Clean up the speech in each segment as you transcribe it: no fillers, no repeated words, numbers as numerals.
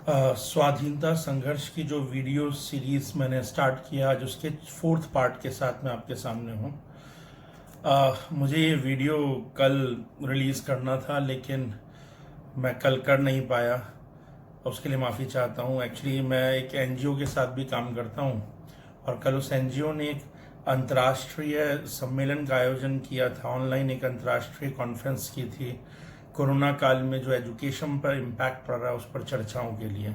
स्वाधीनता संघर्ष की जो वीडियो सीरीज मैंने स्टार्ट किया आज उसके फोर्थ पार्ट के साथ मैं आपके सामने हूँ। मुझे ये वीडियो कल रिलीज़ करना था लेकिन मैं कल कर नहीं पाया। उसके लिए माफ़ी चाहता हूँ। एक्चुअली मैं एक एनजीओ के साथ भी काम करता हूँ और कल उस एनजीओ ने एक अंतर्राष्ट्रीय सम्मेलन का आयोजन किया था। ऑनलाइन एक अंतर्राष्ट्रीय कॉन्फ्रेंस की थी कोरोना काल में जो एजुकेशन पर इम्पैक्ट पड़ रहा है उस पर चर्चाओं के लिए।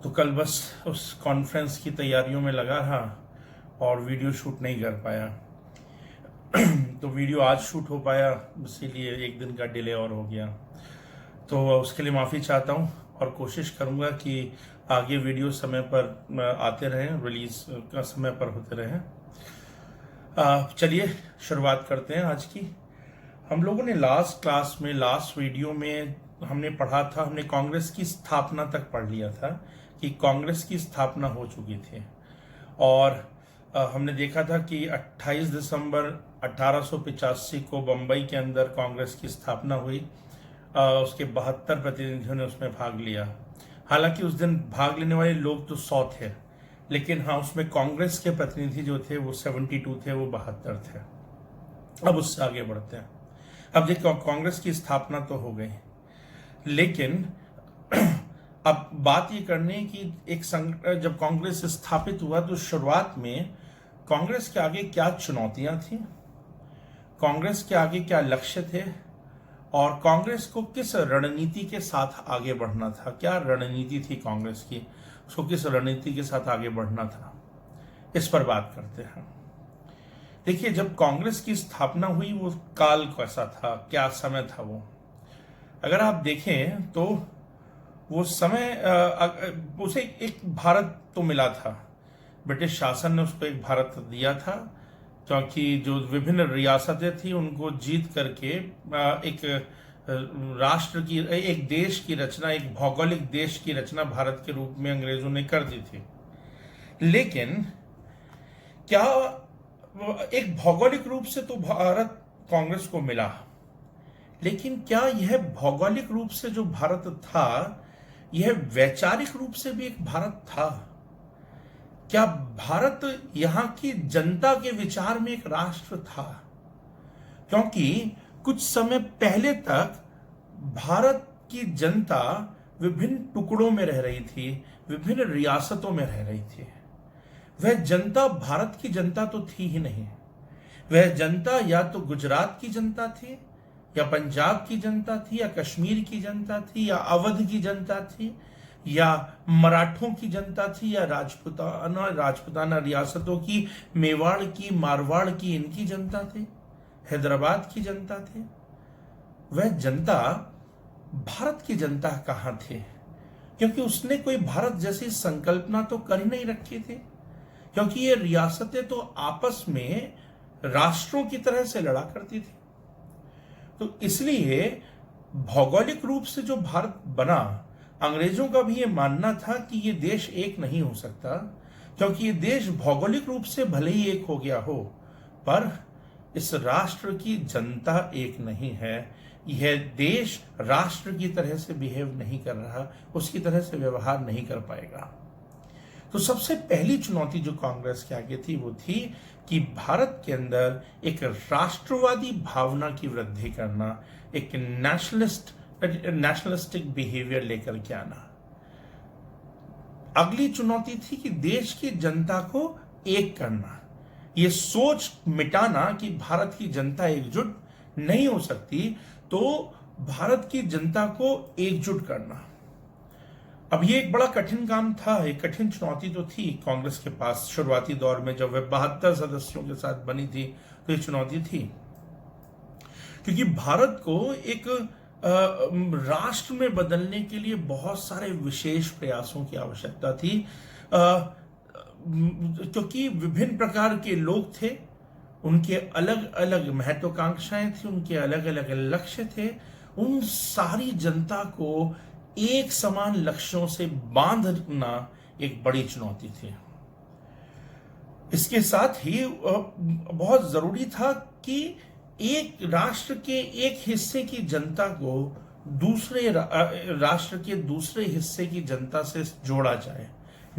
तो कल बस उस कॉन्फ्रेंस की तैयारियों में लगा रहा और वीडियो शूट नहीं कर पाया। तो वीडियो आज शूट हो पाया, इसीलिए एक दिन का डिले और हो गया। तो उसके लिए माफ़ी चाहता हूँ और कोशिश करूँगा कि आगे वीडियो समय पर आते रहें, रिलीज का समय पर होते रहें। चलिए शुरुआत करते हैं आज की। हम लोगों ने लास्ट वीडियो में हमने पढ़ा था, हमने कांग्रेस की स्थापना तक पढ़ लिया था कि कांग्रेस की स्थापना हो चुकी थी और हमने देखा था कि 28 दिसंबर 1885 को बम्बई के अंदर कांग्रेस की स्थापना हुई। उसके 72 प्रतिनिधियों ने उसमें भाग लिया। हालांकि उस दिन भाग लेने वाले लोग तो 100 थे, लेकिन हाँ, उसमें कांग्रेस के प्रतिनिधि जो थे वो 72 थे, वो 72 थे। अब उससे आगे बढ़ते हैं। अब देखो, कांग्रेस की स्थापना तो हो गई, लेकिन अब बात ये करनी कि जब कांग्रेस स्थापित हुआ तो शुरुआत में कांग्रेस के आगे क्या चुनौतियां थी, कांग्रेस के आगे क्या लक्ष्य थे और कांग्रेस को किस रणनीति के साथ आगे बढ़ना था। क्या रणनीति थी कांग्रेस की, उसको किस रणनीति के साथ आगे बढ़ना था, इस पर बात करते हैं। देखिए, जब कांग्रेस की स्थापना हुई वो काल कैसा था, क्या समय था वो, अगर आप देखें तो वो समय उसे एक भारत तो मिला था। ब्रिटिश शासन ने उसको एक भारत दिया था क्योंकि जो विभिन्न रियासतें थी उनको जीत करके एक राष्ट्र की, एक देश की रचना, एक भौगोलिक देश की रचना भारत के रूप में अंग्रेजों ने कर दी थी। लेकिन क्या एक भौगोलिक रूप से तो भारत कांग्रेस को मिला, लेकिन क्या यह भौगोलिक रूप से जो भारत था यह वैचारिक रूप से भी एक भारत था? क्या भारत यहां की जनता के विचार में एक राष्ट्र था? क्योंकि कुछ समय पहले तक भारत की जनता विभिन्न टुकड़ों में रह रही थी, विभिन्न रियासतों में रह रही थी। वह जनता भारत की जनता तो थी ही नहीं। वह जनता या तो गुजरात की जनता थी, या पंजाब की जनता थी, या कश्मीर की जनता थी, या अवध की जनता थी, या मराठों की जनता थी, या राजपुताना रियासतों की, मेवाड़ की, मारवाड़ की, इनकी जनता थी, हैदराबाद की जनता थी। वह जनता भारत की जनता कहाँ थे? क्योंकि उसने कोई भारत जैसी संकल्पना तो कर ही नहीं रखी थी, क्योंकि ये रियासतें तो आपस में राष्ट्रों की तरह से लड़ा करती थी। तो इसलिए भौगोलिक रूप से जो भारत बना, अंग्रेजों का भी ये मानना था कि ये देश एक नहीं हो सकता, क्योंकि ये देश भौगोलिक रूप से भले ही एक हो गया हो, पर इस राष्ट्र की जनता एक नहीं है। यह देश राष्ट्र की तरह से बिहेव नहीं कर रहा, उसकी तरह से व्यवहार नहीं कर पाएगा। तो सबसे पहली चुनौती जो कांग्रेस के आगे थी वो थी कि भारत के अंदर एक राष्ट्रवादी भावना की वृद्धि करना, एक नेशनलिस्टिक बिहेवियर लेकर के आना। अगली चुनौती थी कि देश की जनता को एक करना, ये सोच मिटाना कि भारत की जनता एकजुट नहीं हो सकती, तो भारत की जनता को एकजुट करना। अब ये एक बड़ा कठिन काम था, एक कठिन चुनौती तो थी कांग्रेस के पास शुरुआती दौर में, जब वह 72 सदस्यों के साथ बनी थी तो ये चुनौती थी, क्योंकि भारत को एक राष्ट्र में बदलने के लिए बहुत सारे विशेष प्रयासों की आवश्यकता थी, क्योंकि विभिन्न प्रकार के लोग थे, उनके अलग अलग महत्वाकांक्षाएं थी, उनके अलग अलग लक्ष्य थे। उन सारी जनता को एक समान लक्ष्यों से बांधना एक बड़ी चुनौती थी। इसके साथ ही बहुत जरूरी था कि एक राष्ट्र के एक हिस्से की जनता को दूसरे राष्ट्र के दूसरे हिस्से की जनता से जोड़ा जाए,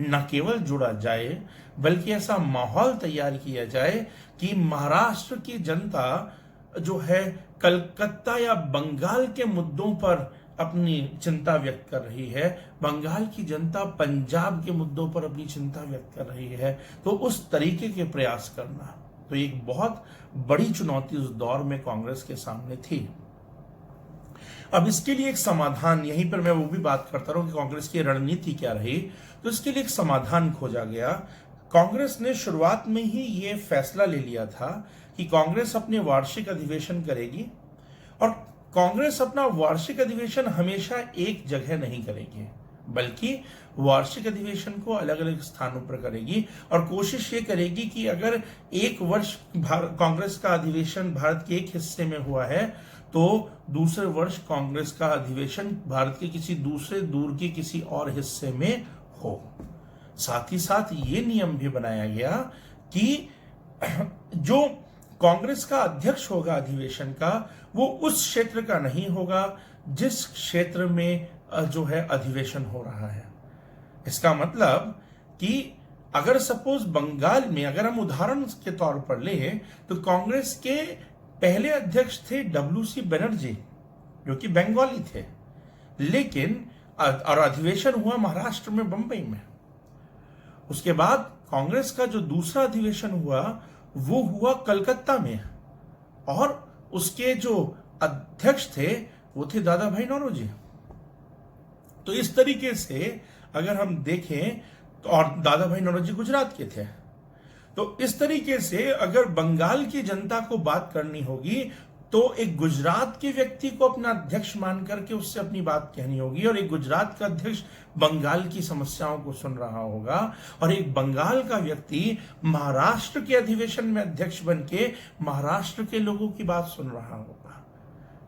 न केवल जुड़ा जाए बल्कि ऐसा माहौल तैयार किया जाए कि महाराष्ट्र की जनता जो है कलकत्ता या बंगाल के मुद्दों पर अपनी चिंता व्यक्त कर रही है, बंगाल की जनता पंजाब के मुद्दों पर अपनी चिंता व्यक्त कर रही है, तो उस तरीके के प्रयास करना तो एक बहुत बड़ी चुनौती उस दौर में कांग्रेस के सामने थी। अब इसके लिए एक समाधान, यहीं पर मैं वो भी बात करता रहूं कि कांग्रेस की रणनीति क्या रही, तो इसके लिए एक समाधान खोजा गया। कांग्रेस ने शुरुआत में ही ये फैसला ले लिया था कि कांग्रेस अपने वार्षिक अधिवेशन करेगी, और कांग्रेस अपना वार्षिक अधिवेशन हमेशा एक जगह नहीं करेगी बल्कि वार्षिक अधिवेशन को अलग अलग स्थानों पर करेगी, और कोशिश ये करेगी कि अगर एक वर्ष कांग्रेस का अधिवेशन भारत के एक हिस्से में हुआ है तो दूसरे वर्ष कांग्रेस का अधिवेशन भारत के किसी दूसरे दूर के किसी और हिस्से में हो। साथ ही साथ ये नियम भी बनाया गया कि जो कांग्रेस का अध्यक्ष होगा अधिवेशन का, वो उस क्षेत्र का नहीं होगा जिस क्षेत्र में जो है अधिवेशन हो रहा है। इसका मतलब कि अगर सपोज बंगाल में, अगर हम उदाहरण के तौर पर लें तो कांग्रेस के पहले अध्यक्ष थे WC बनर्जी जो कि बंगाली थे, लेकिन और अधिवेशन हुआ महाराष्ट्र में बंबई में। उसके बाद कांग्रेस का जो दूसरा अधिवेशन हुआ वो हुआ कलकत्ता में, और उसके जो अध्यक्ष थे वो थे दादा भाई नौरोजी। तो इस तरीके से अगर हम देखें तो, और दादा भाई नौरोजी गुजरात के थे, तो इस तरीके से अगर बंगाल की जनता को बात करनी होगी तो एक गुजरात के व्यक्ति को अपना अध्यक्ष मान करके उससे अपनी बात कहनी होगी, और एक गुजरात का अध्यक्ष बंगाल की समस्याओं को सुन रहा होगा, और एक बंगाल का व्यक्ति महाराष्ट्र के अधिवेशन में अध्यक्ष बन के महाराष्ट्र के लोगों की बात सुन रहा होगा।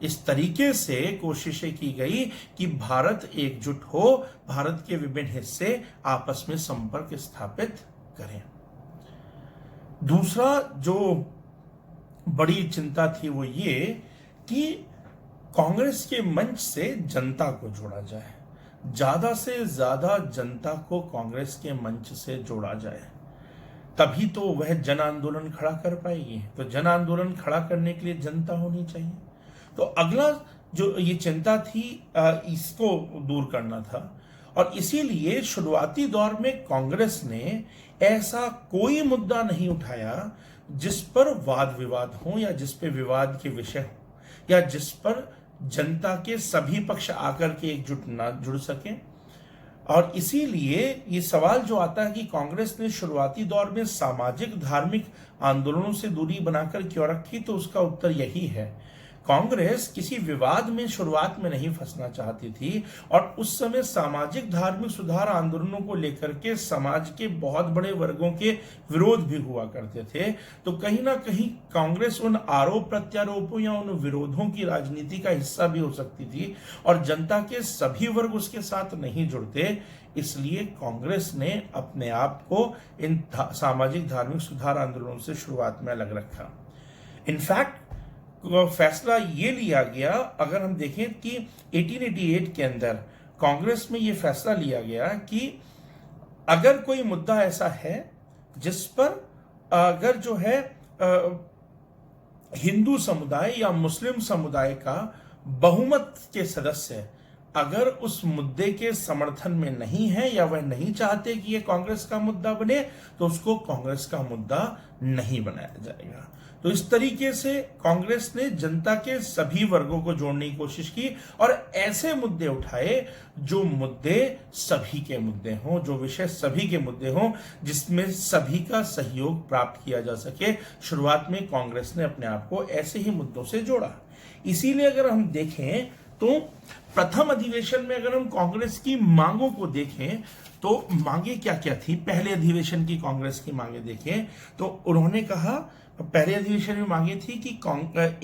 इस तरीके से कोशिशें की गई कि भारत एकजुट हो, भारत के विभिन्न हिस्से आपस में संपर्क स्थापित करें। दूसरा जो बड़ी चिंता थी वो ये कि कांग्रेस के मंच से जनता को जोड़ा जाए, ज्यादा से ज्यादा जनता को कांग्रेस के मंच से जोड़ा जाए, तभी तो वह जन आंदोलन खड़ा कर पाएगी। तो जन आंदोलन खड़ा करने के लिए जनता होनी चाहिए। तो अगला जो ये चिंता थी इसको दूर करना था, और इसीलिए शुरुआती दौर में कांग्रेस ने ऐसा कोई मुद्दा नहीं उठाया जिस पर वाद विवाद हो, या जिस पे विवाद के विषय हो, या जिस पर जनता के सभी पक्ष आकर के एकजुट ना जुड़ सके। और इसीलिए ये सवाल जो आता है कि कांग्रेस ने शुरुआती दौर में सामाजिक धार्मिक आंदोलनों से दूरी बनाकर क्यों रखी, तो उसका उत्तर यही है, कांग्रेस किसी विवाद में शुरुआत में नहीं फंसना चाहती थी, और उस समय सामाजिक धार्मिक सुधार आंदोलनों को लेकर के समाज के बहुत बड़े वर्गों के विरोध भी हुआ करते थे। तो कहीं ना कहीं कांग्रेस उन आरोप प्रत्यारोपों या उन विरोधों की राजनीति का हिस्सा भी हो सकती थी, और जनता के सभी वर्ग उसके साथ नहीं जुड़ते। इसलिए कांग्रेस ने अपने आप को इन सामाजिक धार्मिक सुधार आंदोलनों से शुरुआत में अलग रखा। इनफैक्ट फैसला ये लिया गया, अगर हम देखें कि 1888 के अंदर कांग्रेस में ये फैसला लिया गया कि अगर कोई मुद्दा ऐसा है जिस पर अगर जो है हिंदू समुदाय या मुस्लिम समुदाय का बहुमत के सदस्य अगर उस मुद्दे के समर्थन में नहीं है, या वह नहीं चाहते कि यह कांग्रेस का मुद्दा बने, तो उसको कांग्रेस का मुद्दा नहीं बनाया जाएगा। तो इस तरीके से कांग्रेस ने जनता के सभी वर्गों को जोड़ने की कोशिश की, और ऐसे मुद्दे उठाए जो मुद्दे सभी के मुद्दे हों, जो विषय सभी के मुद्दे हों, जिसमें सभी का सहयोग प्राप्त किया जा सके। शुरुआत में कांग्रेस ने अपने आप को ऐसे ही मुद्दों से जोड़ा। इसीलिए अगर हम देखें तो प्रथम अधिवेशन में अगर हम कांग्रेस की मांगों को देखें तो मांगे क्या क्या थी। पहले अधिवेशन की कांग्रेस की मांगे देखें तो उन्होंने कहा, पहले अधिवेशन में मांगे थी कि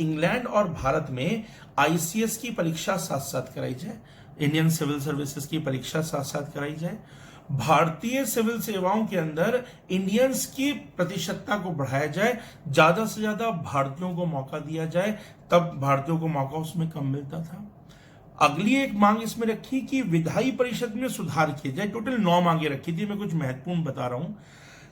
इंग्लैंड और भारत में ICS की परीक्षा साथ साथ कराई जाए, इंडियन सिविल सर्विसेज की परीक्षा साथ साथ कराई जाए, भारतीय सिविल सेवाओं के अंदर इंडियंस की प्रतिशतता को बढ़ाया जाए, ज्यादा से ज्यादा भारतीयों को मौका दिया जाए, तब भारतीयों को मौका उसमें कम मिलता था। अगली एक मांग इसमें रखी कि विधायी परिषद में सुधार किया जाए। टोटल 9 मांगे रखी थी, मैं कुछ महत्वपूर्ण बता रहा हूं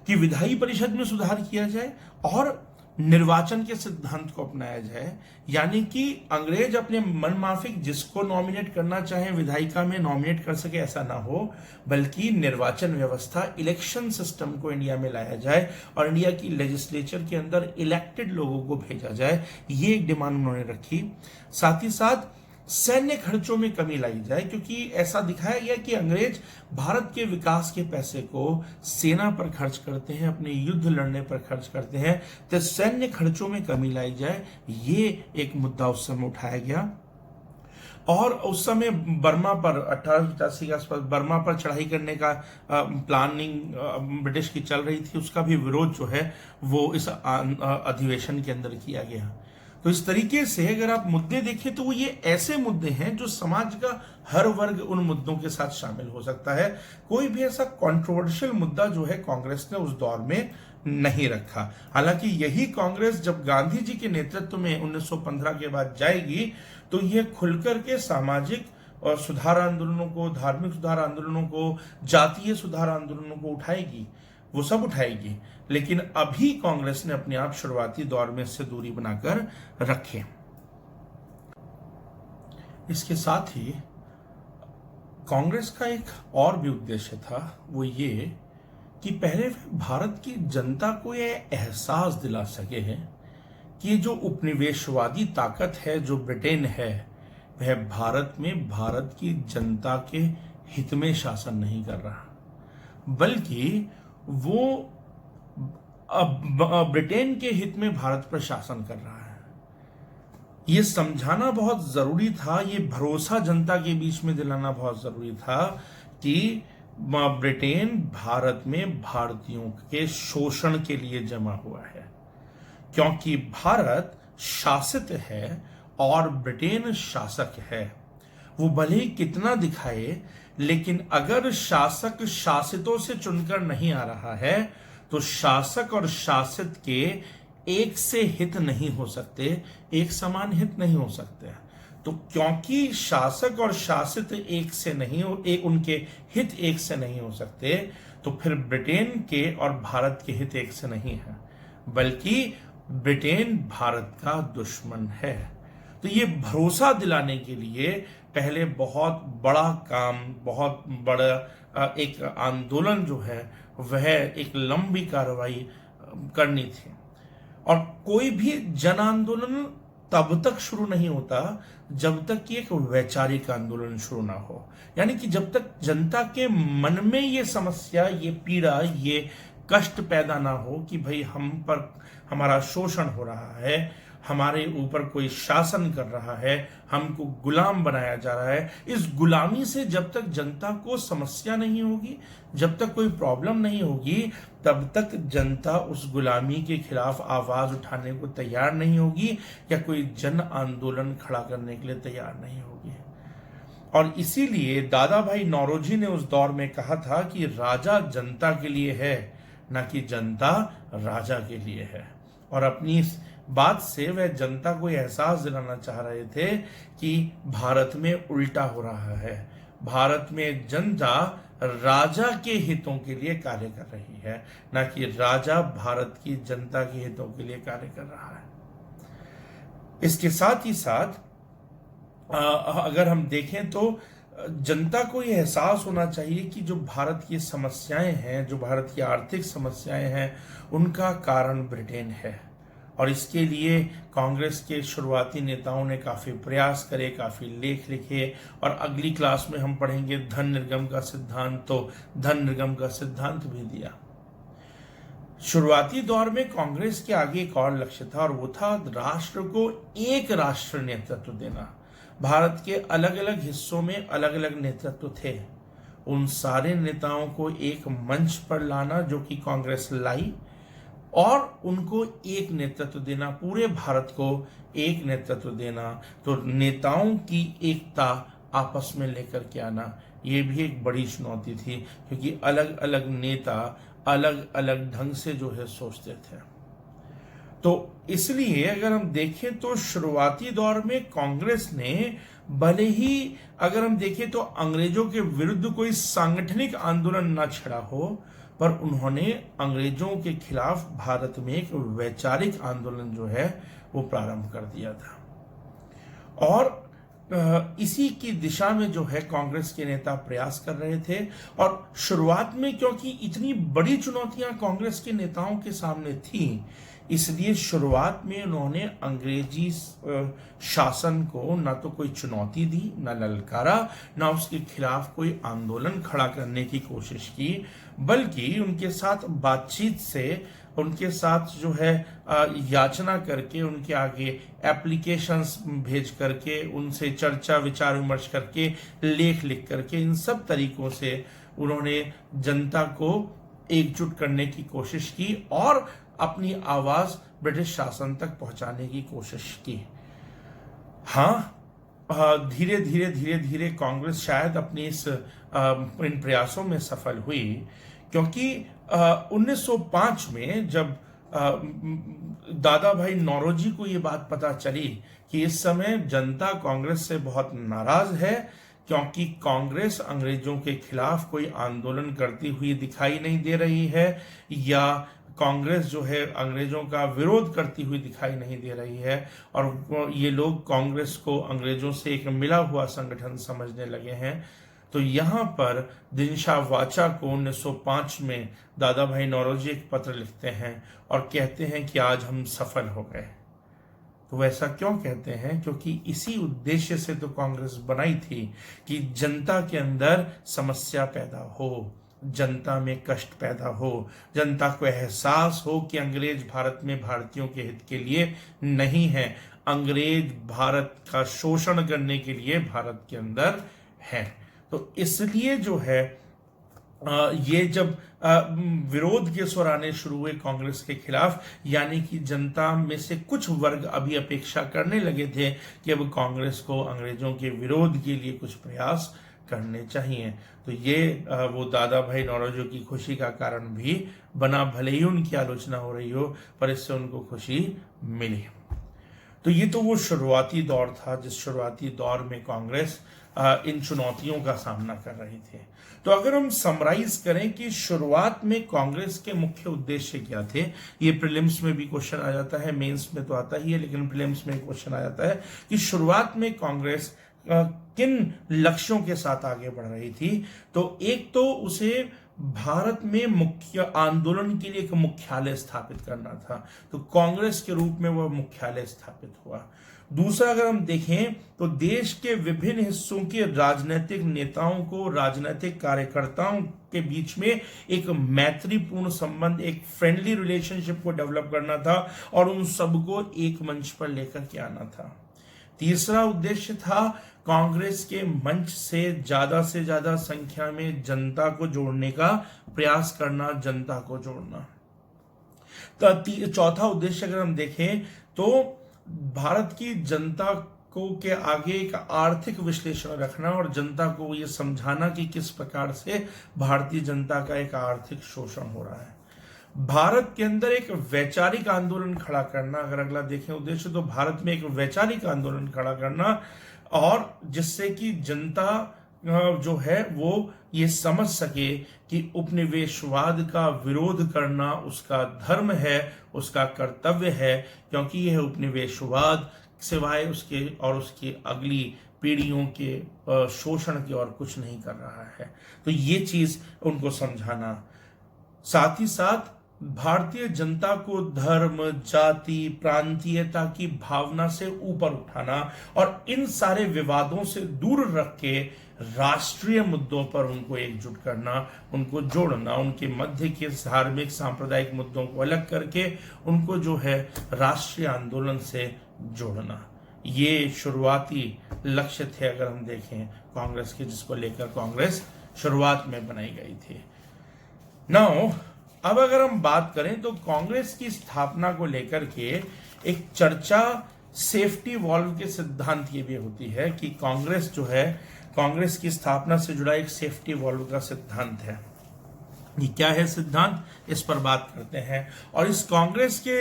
कि विधायी परिषद में सुधार किया जाए और निर्वाचन के सिद्धांत को अपनाया जाए, यानी कि अंग्रेज अपने मनमाफिक जिसको नॉमिनेट करना चाहे विधायिका में नॉमिनेट कर सके, ऐसा ना हो, बल्कि निर्वाचन व्यवस्था, इलेक्शन सिस्टम को इंडिया में लाया जाए और इंडिया की लेजिस्लेचर के अंदर इलेक्टेड लोगों को भेजा जाए। ये एक डिमांड उन्होंने रखी। साथ ही साथ सैन्य खर्चों में कमी लाई जाए, क्योंकि ऐसा दिखाया गया कि अंग्रेज भारत के विकास के पैसे को सेना पर खर्च करते हैं, अपने युद्ध लड़ने पर खर्च करते हैं, तो सैन्य खर्चों में कमी लाई जाए, ये एक मुद्दा उस समय उठाया गया। और उस समय बर्मा पर 1885 के आसपास बर्मा पर चढ़ाई करने का प्लानिंग ब्रिटिश की चल रही थी, उसका भी विरोध जो है वो इस अधिवेशन के अंदर किया गया। तो इस तरीके से अगर आप मुद्दे देखें तो वो ये ऐसे मुद्दे हैं जो समाज का हर वर्ग उन मुद्दों के साथ शामिल हो सकता है। कोई भी ऐसा कंट्रोवर्शियल मुद्दा जो है कांग्रेस ने उस दौर में नहीं रखा। हालांकि यही कांग्रेस जब गांधी जी के नेतृत्व में 1915 के बाद जाएगी तो यह खुलकर के सामाजिक और सुधार आंदोलनों को, धार्मिक सुधार आंदोलनों को, जातीय सुधार आंदोलनों को उठाएगी, वो सब उठाएगी। लेकिन अभी कांग्रेस ने अपने आप शुरुआती दौर में इससे दूरी बनाकर रखे। इसके साथ ही कांग्रेस का एक और भी उद्देश्य था, वो ये कि पहले भारत की जनता को यह एहसास दिला सके हैं कि जो उपनिवेशवादी ताकत है, जो ब्रिटेन है, वह भारत में भारत की जनता के हित में शासन नहीं कर रहा, बल्कि वो ब्रिटेन के हित में भारत पर शासन कर रहा है। ये समझाना बहुत जरूरी था, ये भरोसा जनता के बीच में दिलाना बहुत जरूरी था कि ब्रिटेन भारत में भारतीयों के शोषण के लिए जमा हुआ है, क्योंकि भारत शासित है और ब्रिटेन शासक है। वो भले ही कितना दिखाए, लेकिन अगर शासक शासितों से चुनकर नहीं आ रहा है तो शासक और शासित के एक से हित नहीं हो सकते, एक समान हित नहीं हो सकते। तो क्योंकि शासक और शासित एक से नहीं हो, उनके हित एक से नहीं हो सकते, तो फिर ब्रिटेन के और भारत के हित एक से नहीं है, बल्कि ब्रिटेन भारत का दुश्मन है। तो ये भरोसा दिलाने के लिए पहले बहुत बड़ा काम, बहुत बड़ा एक आंदोलन जो है वह एक लंबी कार्रवाई करनी थी। और कोई भी जन आंदोलन तब तक शुरू नहीं होता जब तक कि एक वैचारिक आंदोलन शुरू ना हो, यानी कि जब तक जनता के मन में ये समस्या, ये पीड़ा, ये कष्ट पैदा ना हो कि भाई हम पर हमारा शोषण हो रहा है, हमारे ऊपर कोई शासन कर रहा है, हमको गुलाम बनाया जा रहा है। इस गुलामी से जब तक जनता को समस्या नहीं होगी, जब तक कोई प्रॉब्लम नहीं होगी, तब तक जनता उस गुलामी के खिलाफ आवाज उठाने को तैयार नहीं होगी या कोई जन आंदोलन खड़ा करने के लिए तैयार नहीं होगी। और इसीलिए दादा भाई नौरोजी ने उस दौर में कहा था कि राजा जनता के लिए है, ना कि जनता राजा के लिए है। और अपनी इस बात से वह जनता को एहसास दिलाना चाह रहे थे कि भारत में उल्टा हो रहा है, भारत में जनता राजा के हितों के लिए कार्य कर रही है, ना कि राजा भारत की जनता के हितों के लिए कार्य कर रहा है। इसके साथ ही साथ अगर हम देखें तो जनता को यह एहसास होना चाहिए कि जो भारत की समस्याएं हैं, जो भारत की आर्थिक समस्याएं हैं, उनका कारण ब्रिटेन है। और इसके लिए कांग्रेस के शुरुआती नेताओं ने काफी प्रयास करे, काफी लेख लिखे, और अगली क्लास में हम पढ़ेंगे धन निर्गम का सिद्धांत, तो धन निर्गम का सिद्धांत भी दिया। शुरुआती दौर में कांग्रेस के आगे एक और लक्ष्य था, और वो था राष्ट्र को एक राष्ट्र नेतृत्व देना। भारत के अलग अलग हिस्सों में अलग अलग नेतृत्व थे, उन सारे नेताओं को एक मंच पर लाना, जो कि कांग्रेस लाई, और उनको एक नेतृत्व देना, पूरे भारत को एक नेतृत्व देना। तो नेताओं की एकता आपस में लेकर के आना, ये भी एक बड़ी चुनौती थी, क्योंकि अलग अलग नेता अलग अलग ढंग से जो है सोचते थे। तो इसलिए अगर हम देखें तो शुरुआती दौर में कांग्रेस ने भले ही अगर हम देखें तो अंग्रेजों के विरुद्ध कोई सांगठनिक आंदोलन ना छेड़ा हो, पर उन्होंने अंग्रेजों के खिलाफ भारत में एक वैचारिक आंदोलन जो है वो प्रारंभ कर दिया था। और इसी की दिशा में जो है कांग्रेस के नेता प्रयास कर रहे थे। और शुरुआत में क्योंकि इतनी बड़ी चुनौतियां कांग्रेस के नेताओं के सामने थी, इसलिए शुरुआत में उन्होंने अंग्रेजी शासन को ना तो कोई चुनौती दी, ना ललकारा, ना उसके खिलाफ कोई आंदोलन खड़ा करने की कोशिश की, बल्कि उनके साथ बातचीत से, उनके साथ जो है याचना करके, उनके आगे एप्लीकेशंस भेज करके, उनसे चर्चा विचार विमर्श करके, लेख लिख करके, इन सब तरीकों से उन्होंने जनता को एकजुट करने की कोशिश की और अपनी आवाज ब्रिटिश शासन तक पहुंचाने की कोशिश की। हाँ, धीरे धीरे कांग्रेस शायद अपनी इन प्रयासों में सफल हुई, क्योंकि 1905 में जब दादा भाई नौरोजी को ये बात पता चली कि इस समय जनता कांग्रेस से बहुत नाराज है, क्योंकि कांग्रेस अंग्रेजों के खिलाफ कोई आंदोलन करती हुई दिखाई नहीं दे रही है, या कांग्रेस जो है अंग्रेजों का विरोध करती हुई दिखाई नहीं दे रही है, और ये लोग कांग्रेस को अंग्रेजों से एक मिला हुआ संगठन समझने लगे हैं। तो यहाँ पर दिनशा वाचा को 1905 में दादा भाई नौरोजी एक पत्र लिखते हैं और कहते हैं कि आज हम सफल हो गए। तो वैसा क्यों कहते हैं? क्योंकि इसी उद्देश्य से तो कांग्रेस बनाई थी कि जनता के अंदर समस्या पैदा हो, जनता में कष्ट पैदा हो, जनता को एहसास हो कि अंग्रेज भारत में भारतीयों के हित के लिए नहीं है, अंग्रेज भारत का शोषण करने के लिए भारत के अंदर है। तो इसलिए जो है ये जब विरोध के स्वर आने शुरू हुए कांग्रेस के खिलाफ, यानी कि जनता में से कुछ वर्ग अभी अपेक्षा करने लगे थे कि अब कांग्रेस को अंग्रेजों के विरोध के लिए कुछ प्रयास करने चाहिए, तो ये वो दादा भाई नौरोजी की खुशी का कारण भी बना। भले ही उनकी आलोचना हो रही हो, पर इससे उनको खुशी मिली। तो ये तो वो शुरुआती दौर था जिस शुरुआती दौर में कांग्रेस इन चुनौतियों का सामना कर रही थी। तो अगर हम समराइज करें कि शुरुआत में कांग्रेस के मुख्य उद्देश्य क्या थे, ये प्रीलिम्स में भी क्वेश्चन आ जाता है, मेंस में तो आता ही है, लेकिन प्रीलिम्स में क्वेश्चन आ जाता है कि शुरुआत में कांग्रेस किन लक्ष्यों के साथ आगे बढ़ रही थी। तो एक तो उसे भारत में मुख्य आंदोलन के लिए एक मुख्यालय स्थापित करना था, तो कांग्रेस के रूप में वह मुख्यालय स्थापित हुआ। दूसरा, अगर हम देखें तो देश के विभिन्न हिस्सों के राजनीतिक नेताओं को, राजनीतिक कार्यकर्ताओं के बीच में एक मैत्रीपूर्ण संबंध, एक फ्रेंडली रिलेशनशिप को डेवलप करना था और उन सबको एक मंच पर लेकर के आना था। तीसरा उद्देश्य था कांग्रेस के मंच से ज्यादा संख्या में जनता को जोड़ने का प्रयास करना, जनता को जोड़ना। तो चौथा उद्देश्य अगर हम देखें तो भारत की जनता को के आगे एक आर्थिक विश्लेषण रखना और जनता को ये समझाना कि किस प्रकार से भारतीय जनता का एक आर्थिक शोषण हो रहा है। भारत के अंदर एक वैचारिक आंदोलन खड़ा करना, अगर अगला देखें उद्देश्य, तो भारत में एक वैचारिक आंदोलन खड़ा करना, और जिससे कि जनता जो है वो ये समझ सके कि उपनिवेशवाद का विरोध करना उसका धर्म है, उसका कर्तव्य है, क्योंकि यह उपनिवेशवाद सिवाय उसके और उसकी अगली पीढ़ियों के शोषण के और कुछ नहीं कर रहा है। तो ये चीज उनको समझाना, साथ ही साथ भारतीय जनता को धर्म, जाति, प्रांतीयता की भावना से ऊपर उठाना और इन सारे विवादों से दूर रख के राष्ट्रीय मुद्दों पर उनको एकजुट करना, उनको जोड़ना, उनके मध्य के धार्मिक सांप्रदायिक मुद्दों को अलग करके उनको जो है राष्ट्रीय आंदोलन से जोड़ना। ये शुरुआती लक्ष्य थे अगर हम देखें कांग्रेस के, जिसको लेकर कांग्रेस शुरुआत में बनाई गई थी। नाउ अब अगर हम बात करें तो कांग्रेस की स्थापना को लेकर के एक चर्चा सेफ्टी वॉल्व के सिद्धांत ये भी होती है कि कांग्रेस जो है, कांग्रेस की स्थापना से जुड़ा एक सेफ्टी वॉल्व का सिद्धांत है। ये क्या है सिद्धांत, इस पर बात करते हैं। और इस कांग्रेस के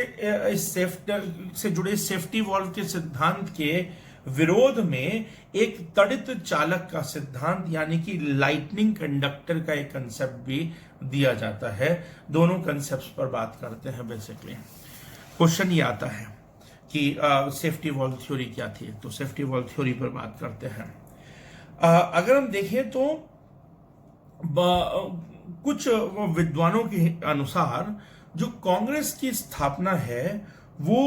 इस सेफ्टी से जुड़े सेफ्टी वॉल्व के सिद्धांत के विरोध में एक तड़ित चालक का सिद्धांत यानी कि लाइटनिंग कंडक्टर का एक कंसेप्ट भी दिया जाता है। दोनों कंसेप्ट्स पर बात करते हैं। बेसिकली क्वेश्चन ये आता है कि सेफ्टी वॉल्व थ्योरी क्या थी, तो सेफ्टी वॉल्व थ्योरी पर बात करते हैं। अगर हम देखें तो कुछ विद्वानों के अनुसार जो कांग्रेस की स्थापना है वो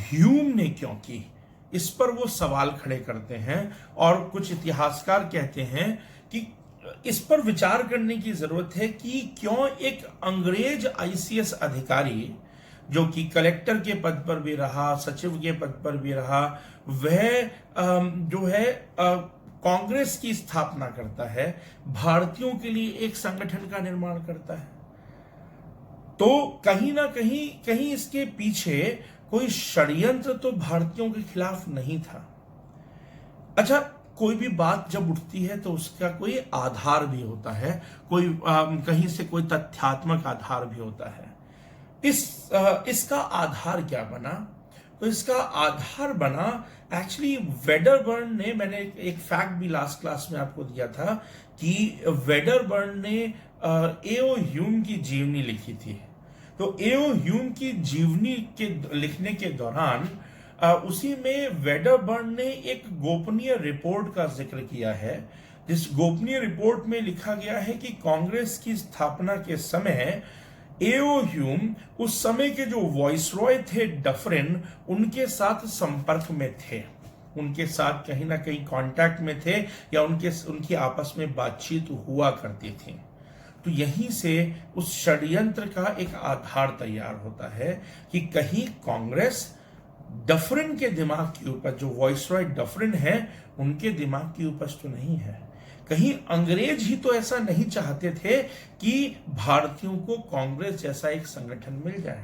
ह्यूम ने क्यों की, इस पर वो सवाल खड़े करते हैं। और कुछ इतिहासकार कहते हैं कि इस पर विचार करने की जरूरत है कि क्यों एक अंग्रेज आईसीएस अधिकारी जो कि कलेक्टर के पद पर भी रहा, सचिव के पद पर भी रहा, वह जो है कांग्रेस की स्थापना करता है, भारतीयों के लिए एक संगठन का निर्माण करता है। तो कहीं ना कहीं इसके पीछे कोई षड्यंत्र तो भारतीयों के खिलाफ नहीं था। अच्छा, कोई भी बात जब उठती है तो उसका कोई आधार भी होता है, कोई कहीं से कोई तथ्यात्मक आधार भी होता है। इसका आधार क्या बना, तो इसका आधार बना एक्चुअली वेडरबर्न ने, मैंने एक फैक्ट भी लास्ट क्लास में आपको दिया था कि वेडरबर्न ने एओ ह्यूम की जीवनी लिखी थी। तो एओ ह्यूम की जीवनी के लिखने के दौरान उसी में वेडरबर्न ने एक गोपनीय रिपोर्ट का जिक्र किया है। जिस गोपनीय रिपोर्ट में लिखा गया है कि कांग्रेस की स्थापना के समय एओ ह्यूम उस समय के जो वॉइसरॉय थे डफरिन, उनके साथ संपर्क में थे, उनके साथ कहीं ना कहीं कांटेक्ट में थे या उनकी आपस में बातचीत हुआ करती थी। तो यहीं से उस षड्यंत्र का एक आधार तैयार होता है कि कहीं कांग्रेस डफरिन के दिमाग की उपज, जो वॉइसरॉय डफरिन है उनके दिमाग की उपज तो नहीं है। कहीं अंग्रेज ही तो ऐसा नहीं चाहते थे कि भारतीयों को कांग्रेस जैसा एक संगठन मिल जाए।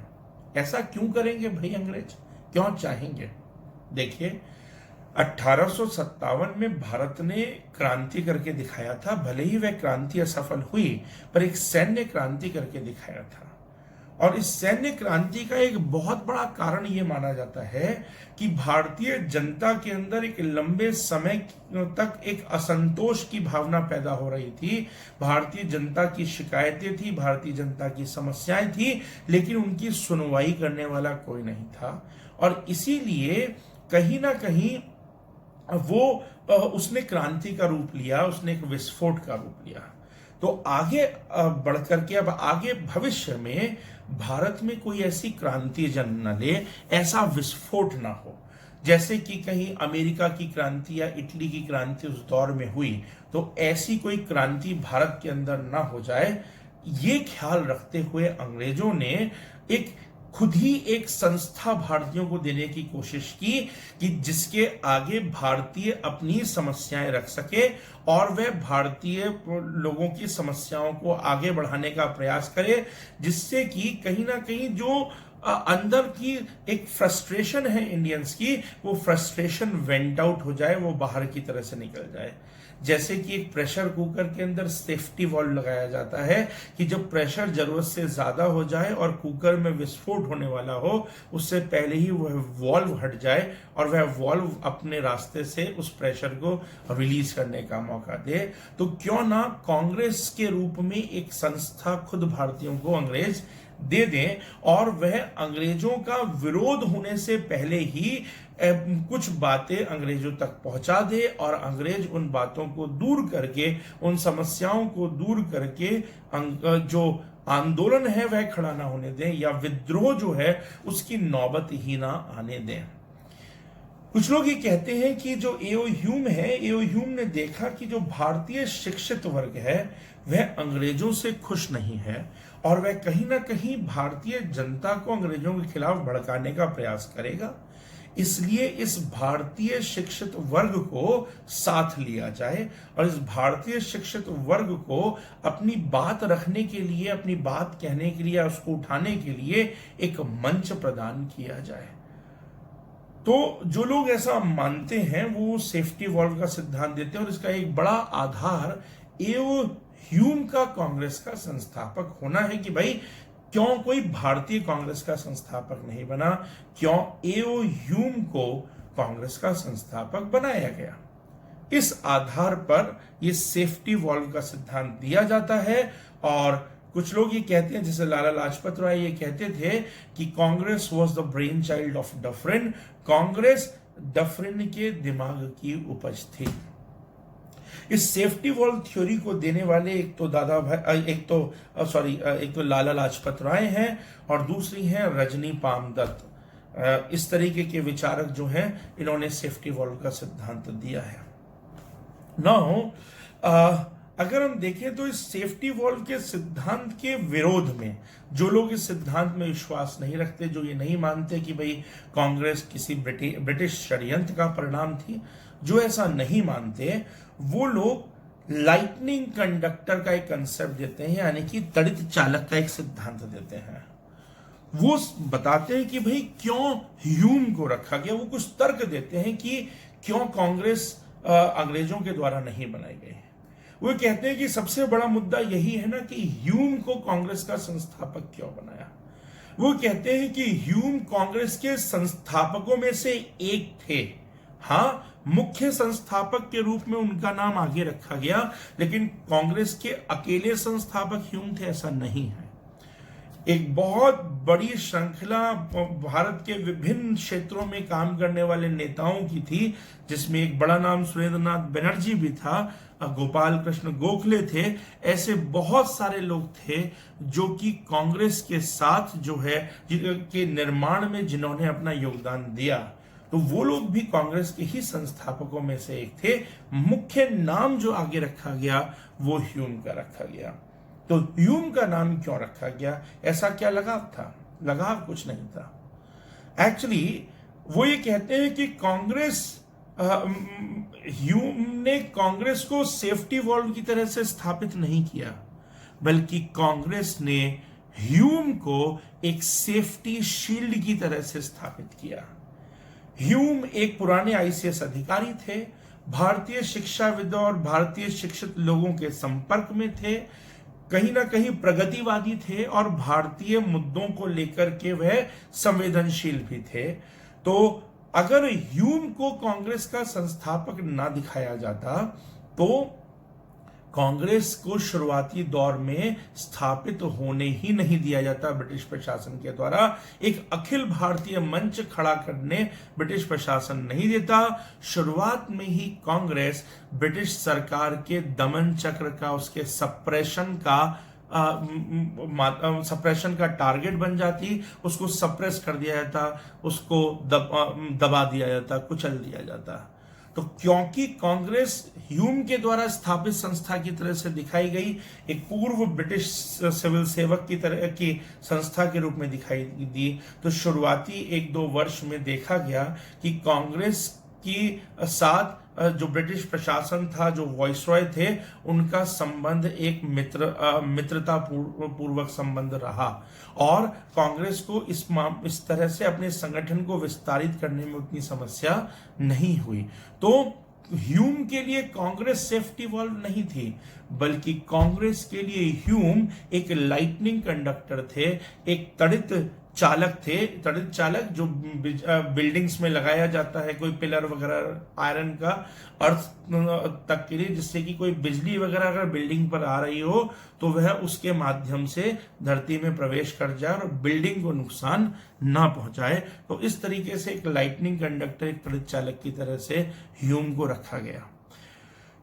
ऐसा क्यों करेंगे भाई अंग्रेज, क्यों चाहेंगे? देखिए 1857 में भारत ने क्रांति करके दिखाया था। भले ही वह क्रांति असफल हुई, पर एक सैन्य क्रांति करके दिखाया था। और इस सैन्य क्रांति का एक बहुत बड़ा कारण यह माना जाता है कि भारतीय जनता के अंदर एक लंबे समय तक एक असंतोष की भावना पैदा हो रही थी। भारतीय जनता की शिकायतें थी, भारतीय जनता की समस्याएं थी, लेकिन उनकी सुनवाई करने वाला कोई नहीं था। और इसीलिए कहीं ना कहीं उसने क्रांति का रूप लिया, उसने एक विस्फोट का रूप लिया। तो आगे बढ़कर के अब आगे भविष्य में भारत में कोई ऐसी क्रांति जन्म न ले, ऐसा विस्फोट ना हो जैसे कि कहीं अमेरिका की क्रांति या इटली की क्रांति उस दौर में हुई। तो ऐसी कोई क्रांति भारत के अंदर ना हो जाए, ये ख्याल रखते हुए अंग्रेजों ने खुद ही एक संस्था भारतीयों को देने की कोशिश की कि जिसके आगे भारतीय अपनी समस्याएं रख सके और वह भारतीय लोगों की समस्याओं को आगे बढ़ाने का प्रयास करे, जिससे कि कहीं ना कहीं जो अंदर की एक फ्रस्ट्रेशन है इंडियंस की, वो फ्रस्ट्रेशन वेंट आउट हो जाए, वो बाहर की तरह से निकल जाए। जैसे कि एक प्रेशर कुकर के अंदर सेफ्टी वॉल्व लगाया जाता है कि जब प्रेशर जरूरत से ज्यादा हो जाए और कुकर में विस्फोट होने वाला हो, उससे पहले ही वह वॉल्व हट जाए और वह वॉल्व अपने रास्ते से उस प्रेशर को रिलीज करने का मौका दे। तो क्यों ना कांग्रेस के रूप में एक संस्था खुद भारतीयों को अंग्रेज दे दें और वह अंग्रेजों का विरोध होने से पहले ही कुछ बातें अंग्रेजों तक पहुंचा दे और अंग्रेज उन बातों को दूर करके, उन समस्याओं को दूर करके जो आंदोलन है वह खड़ा ना होने दें या विद्रोह जो है उसकी नौबत ही ना आने दें। कुछ लोग ये कहते हैं कि जो एओ ह्यूम है, एओ ह्यूम ने देखा कि जो भारतीय शिक्षित वर्ग है वह अंग्रेजों से खुश नहीं है और वह कहीं ना कहीं भारतीय जनता को अंग्रेजों के खिलाफ भड़काने का प्रयास करेगा। इसलिए इस भारतीय शिक्षित वर्ग को साथ लिया जाए और इस भारतीय शिक्षित वर्ग को अपनी बात रखने के लिए, अपनी बात कहने के लिए, उसको उठाने के लिए एक मंच प्रदान किया जाए। तो जो लोग ऐसा मानते हैं वो सेफ्टी वॉल्व का सिद्धांत देते हैं और इसका एक बड़ा आधार एओ ह्यूम का कांग्रेस का संस्थापक होना है कि भाई क्यों कोई भारतीय कांग्रेस का संस्थापक नहीं बना, क्यों एओ ह्यूम को कांग्रेस का संस्थापक बनाया गया। इस आधार पर यह सेफ्टी वॉल्व का सिद्धांत दिया जाता है। और कुछ लोग ये कहते हैं, जैसे लाला लाजपत राय ये कहते थे कि Congress was the brain child of Dufferin, Congress Dufferin के दिमाग की उपज थी। इस सेफ्टी वॉल्व थ्योरी को देने वाले एक तो लाला लाजपत राय हैं और दूसरी हैं रजनी पामदत्त। इस तरीके के विचारक जो हैं, इन्होंने सेफ्टी वॉल्व का सिद्धांत दिया है। नाउ अगर हम देखें तो इस सेफ्टी वॉल्व के सिद्धांत के विरोध में जो लोग इस सिद्धांत में विश्वास नहीं रखते, जो ये नहीं मानते कि भाई कांग्रेस किसी ब्रिटिश षड्यंत्र का परिणाम थी, जो ऐसा नहीं मानते, वो लोग लाइटनिंग कंडक्टर का एक कंसेप्ट देते हैं, यानी कि तड़ित चालक का एक सिद्धांत देते हैं। वो बताते हैं कि भाई क्यों ह्यूम को रखा गया, वो कुछ तर्क देते हैं कि क्यों कांग्रेस अंग्रेजों के द्वारा नहीं बनाई गई। वो कहते हैं कि सबसे बड़ा मुद्दा यही है ना कि ह्यूम को कांग्रेस का संस्थापक क्यों बनाया। वो कहते हैं कि ह्यूम कांग्रेस के संस्थापकों में से एक थे। हाँ, मुख्य संस्थापक के रूप में उनका नाम आगे रखा गया, लेकिन कांग्रेस के अकेले संस्थापक ह्यूम थे ऐसा नहीं है। एक बहुत बड़ी श्रृंखला भारत के विभिन्न क्षेत्रों में काम करने वाले नेताओं की थी, जिसमें एक बड़ा नाम सुरेंद्रनाथ बनर्जी भी था, गोपाल कृष्ण गोखले थे। ऐसे बहुत सारे लोग थे जो कि कांग्रेस के साथ जो है के निर्माण में जिन्होंने अपना योगदान दिया। तो वो लोग भी कांग्रेस के ही संस्थापकों में से एक थे। मुख्य नाम जो आगे रखा गया वो ह्यूम का रखा गया। तो ह्यूम का नाम क्यों रखा गया, ऐसा क्या लगाव था? लगाव कुछ नहीं था। एक्चुअली वो ये कहते हैं कि कांग्रेस ह्यूम ने कांग्रेस को सेफ्टी वॉल्व की तरह से स्थापित नहीं किया, बल्कि कांग्रेस ने ह्यूम को एक सेफ्टी शील्ड की तरह से स्थापित किया। ह्यूम एक पुराने आईसीएस अधिकारी थे, भारतीय शिक्षाविदों और भारतीय शिक्षित लोगों के संपर्क में थे, कहीं ना कहीं प्रगतिवादी थे और भारतीय मुद्दों को लेकर के वह संवेदनशील भी थे। तो अगर ह्यूम को कांग्रेस का संस्थापक ना दिखाया जाता तो कांग्रेस को शुरुआती दौर में स्थापित होने ही नहीं दिया जाता ब्रिटिश प्रशासन के द्वारा। एक अखिल भारतीय मंच खड़ा करने ब्रिटिश प्रशासन नहीं देता। शुरुआत में ही कांग्रेस ब्रिटिश सरकार के दमन चक्र का, उसके सप्रेशन का टारगेट बन जाती, उसको सप्रेस कर दिया जाता, उसको दबा दिया जाता, कुचल दिया जाता। तो क्योंकि कांग्रेस ह्यूम के द्वारा स्थापित संस्था की तरह से दिखाई गई, एक पूर्व ब्रिटिश सिविल सेवक की तरह की संस्था के रूप में दिखाई दी, तो शुरुआती 1-2 वर्ष में देखा गया कि कांग्रेस की साथ जो ब्रिटिश प्रशासन था, जो वाइसरॉय थे, उनका संबंध एक मित्रता पूर्वक संबंध रहा और कांग्रेस को इस तरह से अपने संगठन को विस्तारित करने में उतनी समस्या नहीं हुई। तो ह्यूम के लिए कांग्रेस सेफ्टी वॉल्व नहीं थी, बल्कि कांग्रेस के लिए ह्यूम एक लाइटनिंग कंडक्टर थे, एक तड़ित चालक थे। तड़ित चालक जो बिल्डिंग्स में लगाया जाता है, कोई पिलर वगैरह आयरन का अर्थ तक के लिए, जिससे कि कोई बिजली वगैरह अगर बिल्डिंग पर आ रही हो तो वह उसके माध्यम से धरती में प्रवेश कर जाए और बिल्डिंग को नुकसान ना पहुंचाए। तो इस तरीके से एक लाइटनिंग कंडक्टर, एक तड़ित चालक की तरह से ह्यूम को रखा गया।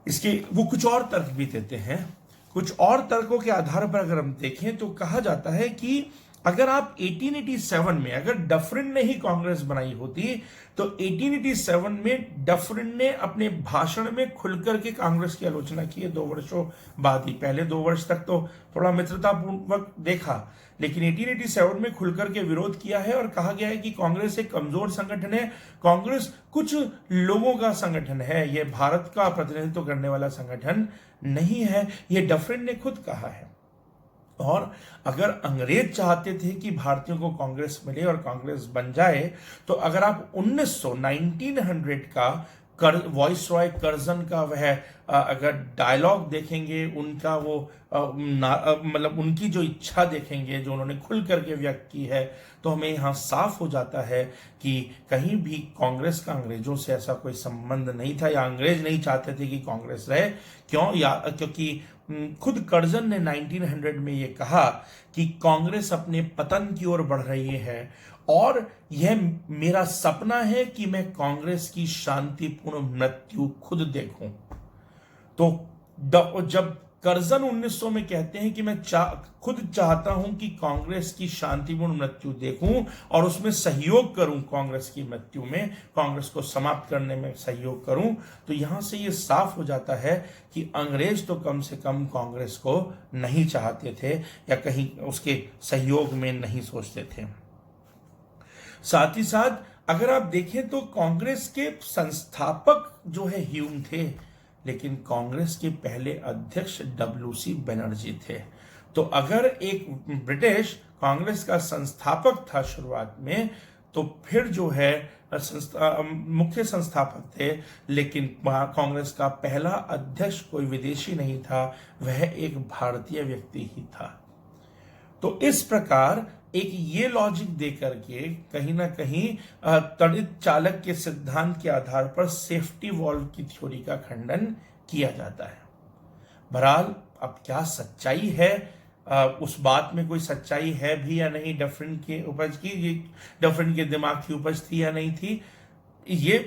इसके वो कुछ और तर्क भी देते हैं। कुछ और तर्कों के आधार पर अगर हम देखें तो कहा जाता है कि अगर आप 1887 में, अगर डफरिन ने ही कांग्रेस बनाई होती तो 1887 में डफरिन ने अपने भाषण में खुलकर के कांग्रेस की आलोचना की है 2 वर्षों बाद ही। पहले 2 वर्ष तक तो थोड़ा मित्रतापूर्वक देखा, लेकिन 1887 में खुलकर के विरोध किया है और कहा गया है कि कांग्रेस एक कमजोर संगठन है, कांग्रेस कुछ लोगों का संगठन है, यह भारत का प्रतिनिधित्व करने वाला संगठन नहीं है। यह डफरिन ने खुद कहा है। और अगर अंग्रेज चाहते थे कि भारतीयों को कांग्रेस मिले और कांग्रेस बन जाए, तो अगर आप 1900 का वॉइस रॉय कर्जन का वह अगर डायलॉग देखेंगे, उनका वो मतलब उनकी जो इच्छा देखेंगे, जो उन्होंने खुल करके व्यक्त की है, तो हमें यहाँ साफ हो जाता है कि कहीं भी कांग्रेस का अंग्रेजों से ऐसा कोई संबंध नहीं था, या अंग्रेज नहीं चाहते थे कि कांग्रेस रहे। क्यों? क्योंकि खुद कर्जन ने 1900 में ये कहा कि कांग्रेस अपने पतन की ओर बढ़ रही है, और यह मेरा सपना है कि मैं कांग्रेस की शांतिपूर्ण मृत्यु खुद देखूं। तो जब कर्जन 1900 में कहते हैं कि मैं खुद चाहता हूं कि कांग्रेस की शांतिपूर्ण मृत्यु देखूं और उसमें सहयोग करूं, कांग्रेस की मृत्यु में, कांग्रेस को समाप्त करने में सहयोग करूं, तो यहां से ये साफ हो जाता है कि अंग्रेज तो कम से कम कांग्रेस को नहीं चाहते थे, या कहीं उसके सहयोग में नहीं सोचते थे। साथ ही साथ अगर आप देखें तो कांग्रेस के संस्थापक जो है ह्यूम थे, लेकिन कांग्रेस के पहले अध्यक्ष WC बनर्जी थे। तो अगर एक ब्रिटिश कांग्रेस का संस्थापक था शुरुआत में, तो फिर जो है मुख्य संस्थापक थे, लेकिन कांग्रेस का पहला अध्यक्ष कोई विदेशी नहीं था, वह एक भारतीय व्यक्ति ही था। तो इस प्रकार एक ये लॉजिक दे करके कहीं ना कहीं तड़ित चालक के सिद्धांत के आधार पर सेफ्टी वॉल्व की थ्योरी का खंडन किया जाता है। बहरहाल अब क्या सच्चाई है, उस बात में कोई सच्चाई है भी या नहीं, डफरिन के उपज की, ये डफरिन के दिमाग की उपज थी या नहीं थी, ये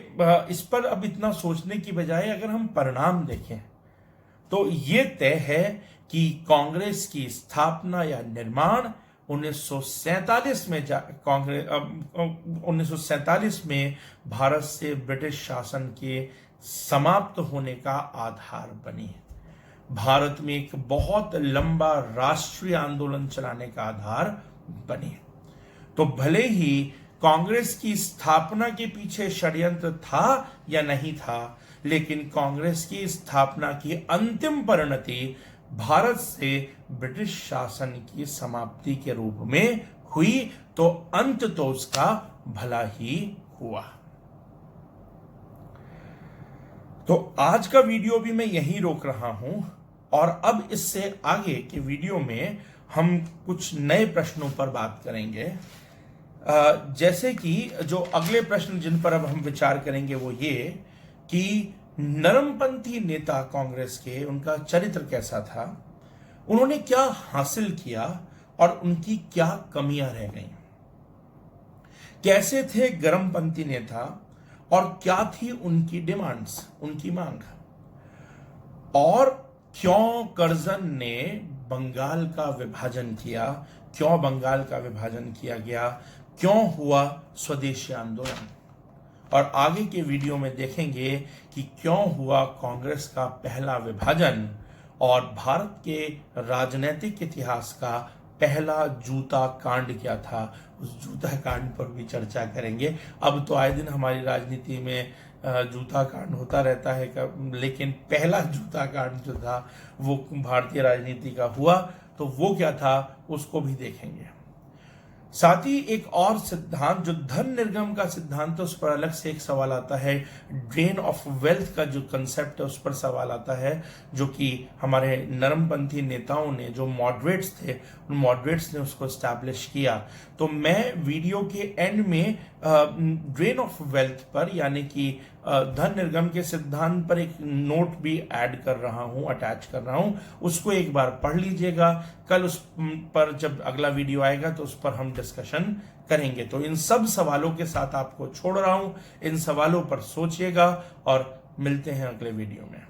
इस पर अब इतना सोचने की बजाय अगर हम परिणाम देखें तो ये तय है कि कांग्रेस की स्थापना या निर्माण 1947 में कांग्रेस 1947 में भारत से ब्रिटिश शासन के समाप्त होने का आधार बनी। भारत में एक बहुत लंबा राष्ट्रीय आंदोलन चलाने का आधार बनी। तो भले ही कांग्रेस की स्थापना के पीछे षड्यंत्र था या नहीं था, लेकिन कांग्रेस की स्थापना की अंतिम परिणति भारत से ब्रिटिश शासन की समाप्ति के रूप में हुई, तो अंत तो उसका भला ही हुआ। तो आज का वीडियो भी मैं यहीं रोक रहा हूं, और अब इससे आगे के वीडियो में हम कुछ नए प्रश्नों पर बात करेंगे। जैसे कि जो अगले प्रश्न जिन पर अब हम विचार करेंगे वो ये कि नरमपंथी नेता कांग्रेस के, उनका चरित्र कैसा था, उन्होंने क्या हासिल किया और उनकी क्या कमियां रह गईं, कैसे थे गर्मपंथी नेता और क्या थी उनकी डिमांड्स, उनकी मांग, और क्यों कर्जन ने बंगाल का विभाजन किया, क्यों बंगाल का विभाजन किया गया, क्यों हुआ स्वदेशी आंदोलन। और आगे के वीडियो में देखेंगे कि क्यों हुआ कांग्रेस का पहला विभाजन और भारत के राजनीतिक इतिहास का पहला जूता कांड क्या था, उस जूता कांड पर भी चर्चा करेंगे। अब तो आए दिन हमारी राजनीति में जूता कांड होता रहता है, लेकिन पहला जूता कांड जो था वो भारतीय राजनीति का हुआ, तो वो क्या था उसको भी देखेंगे। साथ ही एक और सिद्धांत जो धन निर्गम का सिद्धांत है, उस पर अलग से एक सवाल आता है। ड्रेन ऑफ वेल्थ का जो कंसेप्ट है उस पर सवाल आता है, जो कि हमारे नरमपंथी नेताओं ने, जो मॉडरेट्स थे, उन मॉडरेट्स ने उसको स्टैब्लिश किया। तो मैं वीडियो के एंड में ड्रेन ऑफ वेल्थ पर, यानी कि धन निर्गम के सिद्धांत पर एक नोट भी ऐड कर रहा हूं, अटैच कर रहा हूं, उसको एक बार पढ़ लीजिएगा। कल उस पर जब अगला वीडियो आएगा तो उस पर हम डिस्कशन करेंगे। तो इन सब सवालों के साथ आपको छोड़ रहा हूं, इन सवालों पर सोचिएगा और मिलते हैं अगले वीडियो में।